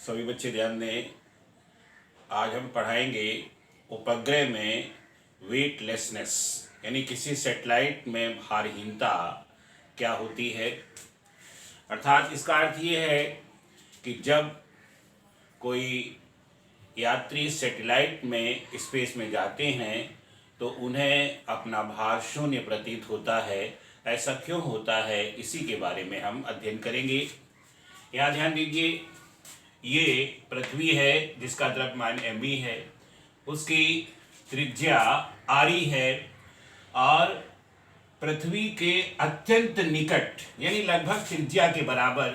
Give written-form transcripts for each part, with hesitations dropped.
सभी बच्चे ध्यान दें। आज हम पढ़ाएंगे उपग्रह में वेटलेसनेस यानी किसी सैटेलाइट में भारहीनता क्या होती है। अर्थात इसका अर्थ ये है कि जब कोई यात्री सैटेलाइट में स्पेस में जाते हैं तो उन्हें अपना भार शून्य प्रतीत होता है। ऐसा क्यों होता है, इसी के बारे में हम अध्ययन करेंगे। यहाँ ध्यान दीजिए, ये पृथ्वी है जिसका द्रव्यमान mv है, उसकी त्रिज्या re है और पृथ्वी के अत्यंत निकट यानी लगभग त्रिज्या के बराबर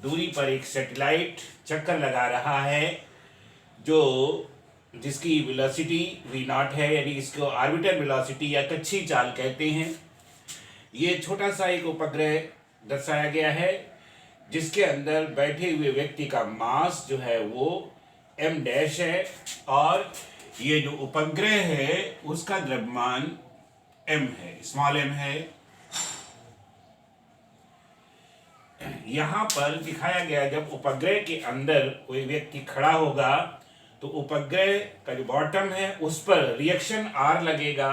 दूरी पर एक सैटेलाइट चक्कर लगा रहा है जो जिसकी वेलोसिटी v0 है, यानी इसको ऑर्बिटर वेलोसिटी या कच्छी चाल कहते हैं। ये छोटा सा एक उपग्रह दर्शाया गया है जिसके अंदर बैठे हुए व्यक्ति का मास जो है वो m डैश है और ये जो उपग्रह है उसका द्रव्यमान m है, स्मॉल m है। यहाँ पर दिखाया गया जब उपग्रह के अंदर कोई व्यक्ति खड़ा होगा तो उपग्रह का जो बॉटम है उस पर रिएक्शन R लगेगा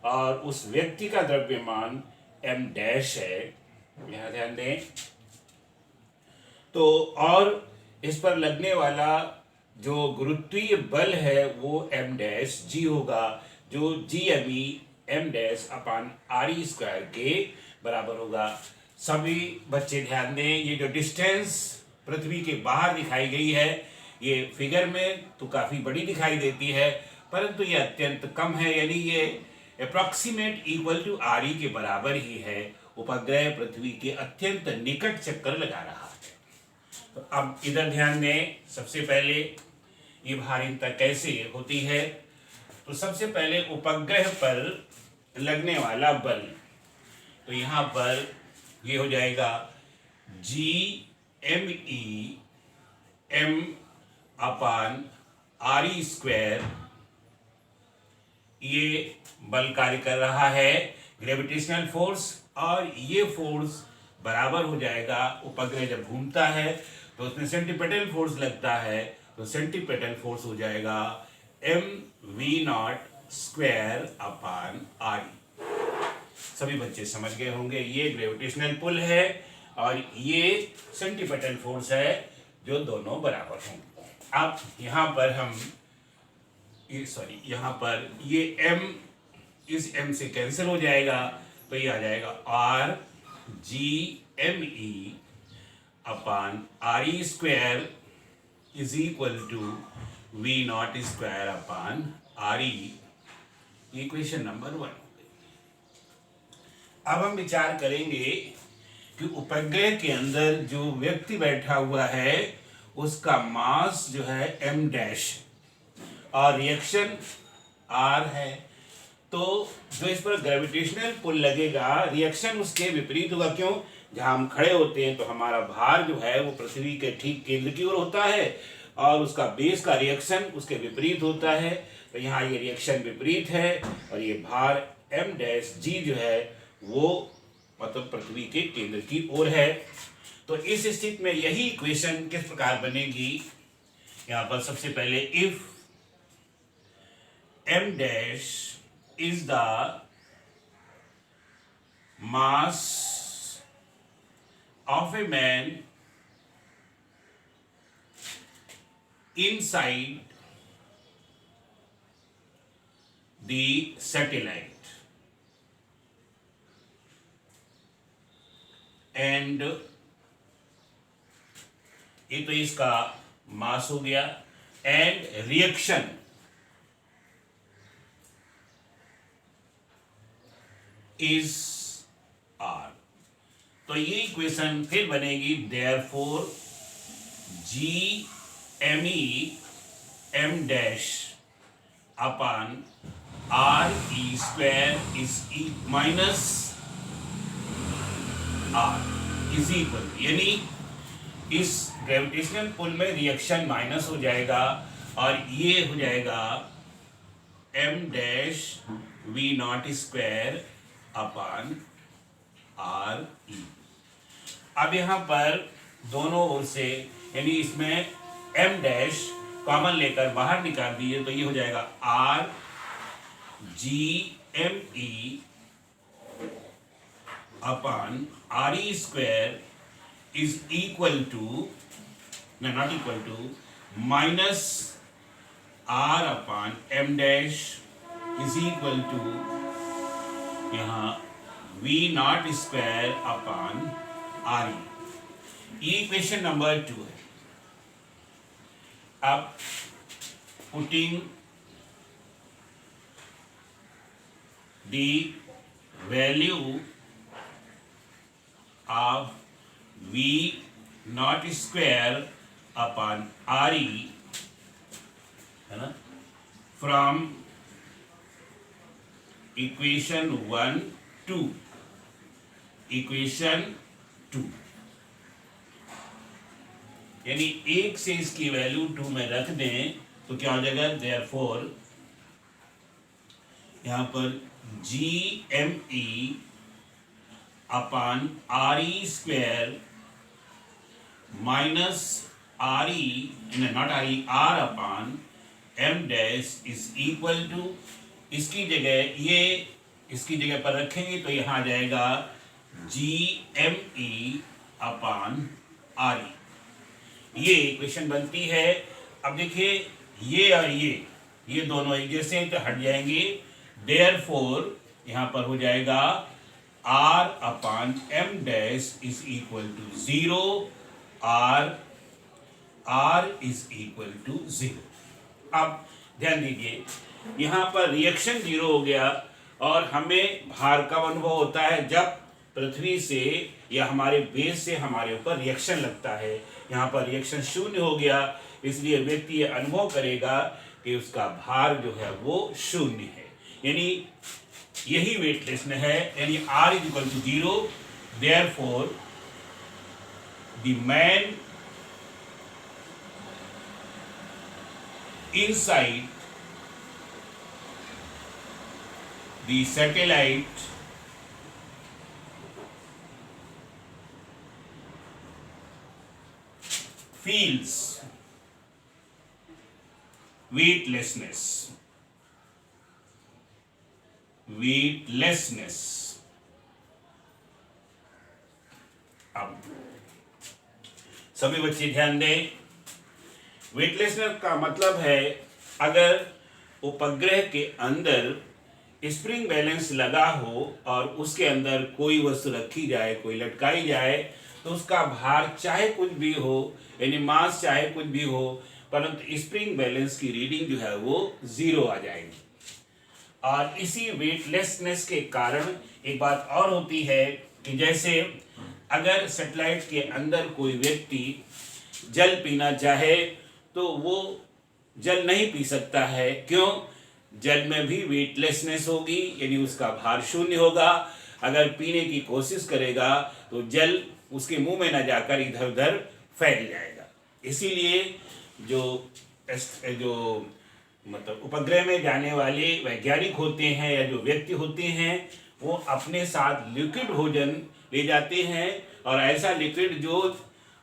और उस व्यक्ति का द्रव्यमान m डैश है। यहाँ ध्यान दें। तो और इस पर लगने वाला जो गुरुत्वीय बल है वो m डैश g होगा, जो GME m डैश अपान RE स्क्वायर के बराबर होगा। सभी बच्चे ध्यान दें, ये जो डिस्टेंस पृथ्वी के बाहर दिखाई गई है ये फिगर में तो काफ़ी बड़ी दिखाई देती है, परंतु ये अत्यंत कम है, यानी ये अप्रॉक्सीमेट इक्वल टू RE के बराबर ही है। उपग्रह पृथ्वी के अत्यंत निकट चक्कर लगा रहा है। तो अब इधर ध्यान दें, सबसे पहले ये भारहीनता कैसे होती है। तो सबसे पहले उपग्रह पर लगने वाला बल, तो यहाँ पर ये हो जाएगा GME m अपान RE स्क्वायर। ये बल कार्य कर रहा है, ग्रेविटेशनल फोर्स, और ये फोर्स बराबर हो जाएगा, उपग्रह जब घूमता है तो उसमें सेंटीपेटल फोर्स लगता है, तो सेंटीपेटल फोर्स हो जाएगा mv0 स्क्वायर अपान RE। सभी बच्चे समझ गए होंगे, ये ग्रेविटेशनल पुल है और ये सेंटीपेटल फोर्स है जो दोनों बराबर होंगे। अब यहाँ पर हम यहाँ पर ये m इस m से कैंसिल हो जाएगा, तो ये आ जाएगा R GME upon RE square is equal to v0 square upon RE। Equation number 1। अब हम विचार करेंगे कि उपग्रह के अंदर जो व्यक्ति बैठा हुआ है उसका मास जो है m डैश और रिएक्शन R है, तो जो इस पर ग्रेविटेशनल पुल लगेगा रिएक्शन उसके विपरीत होगा। क्यों? जहाँ हम खड़े होते हैं तो हमारा भार जो है वो पृथ्वी के ठीक केंद्र की ओर होता है और उसका बेस का रिएक्शन उसके विपरीत होता है। तो यहाँ ये रिएक्शन विपरीत है और ये भार m डैश g जो है वो मतलब पृथ्वी के केंद्र की ओर है। तो इस स्थिति में यही इक्वेशन किस प्रकार बनेगी, यहाँ पर सबसे पहले if m dash is the mass of a man inside the satellite and ये तो इसका मास हो गया, एंड रिएक्शन इज R। तो ये इक्वेशन फिर बनेगी therefore GME m dash upon RE square is minus R is equal, यानी इस ग्रेविटेशनल पुल में रिएक्शन माइनस हो जाएगा और ये हो जाएगा m dash v0 square upon RE। अब यहाँ पर दोनों ओर से यानी इसमें एम डैश कॉमन लेकर बाहर निकाल दिए तो ये हो जाएगा R G M E upon R E square is equal to, not equal to, minus R upon M dash is equal to यहाँ v naught square upon R E. ये इक्वेशन नंबर 2 है। अब putting the value of v naught square upon re है ना, from equation 1 to equation 2, यानी 1 से इसकी value 2 में रख दें तो क्या हो जाएगा, देयरफॉर यहाँ पर G M E upon R E square minus R E, not R E, R upon M dash is equal to, इसकी जगह ये इसकी जगह पर रखेंगे तो यहाँ आ जाएगा G M E upon R E. ये इक्वेशन बनती है। अब देखिए ये और ये दोनों एक जैसे हैं तो हट जाएंगे, देयरफॉर यहाँ पर हो जाएगा r upon M dash is equal to 0, r is equal to 0। अब ध्यान दीजिए यहाँ पर रिएक्शन 0 हो गया और हमें भार का अनुभव होता है जब पृथ्वी से या हमारे बेस से हमारे ऊपर रिएक्शन लगता है। यहाँ पर रिएक्शन 0 हो गया, इसलिए व्यक्ति ये अनुभव करेगा कि उसका भार जो है वो 0 है, यानी यही वेटलेसनेस है, यानी r is equal to 0। Therefore the man inside the satellite feels weightlessness, weightlessness। अब सभी बच्चे ध्यान दें, वेटलेसनेस का मतलब है अगर उपग्रह के अंदर स्प्रिंग बैलेंस लगा हो और उसके अंदर कोई वस्तु रखी जाए, कोई लटकाई जाए, तो उसका भार चाहे कुछ भी हो, यानी मास चाहे कुछ भी हो, परंतु स्प्रिंग बैलेंस की रीडिंग जो है वो 0 आ जाएगी। और इसी वेटलेसनेस के कारण एक बात और होती है कि जैसे अगर सैटेलाइट के अंदर कोई व्यक्ति जल पीना चाहे तो वो जल नहीं पी सकता है। क्यों? जल में भी वेटलेसनेस होगी, यानी उसका भार 0 होगा। अगर पीने की कोशिश करेगा तो जल उसके मुंह में न जाकर इधर उधर फैल जाएगा। इसीलिए जो मतलब उपग्रह में जाने वाले वैज्ञानिक होते हैं या जो व्यक्ति होते हैं वो अपने साथ लिक्विड भोजन ले जाते हैं, और ऐसा लिक्विड जो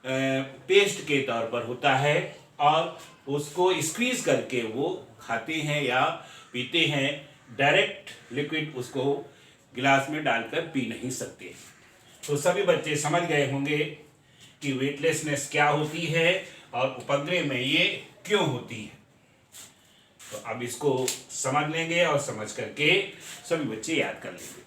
पेस्ट के तौर पर होता है और उसको स्क्वीज करके वो खाते हैं या पीते हैं। डायरेक्ट लिक्विड उसको गिलास में डालकर पी नहीं सकते। तो सभी बच्चे समझ गए होंगे कि वेटलेसनेस क्या होती है और उपग्रह में ये क्यों होती है। तो अब इसको समझ लेंगे और समझ करके सभी बच्चे याद कर लेंगे।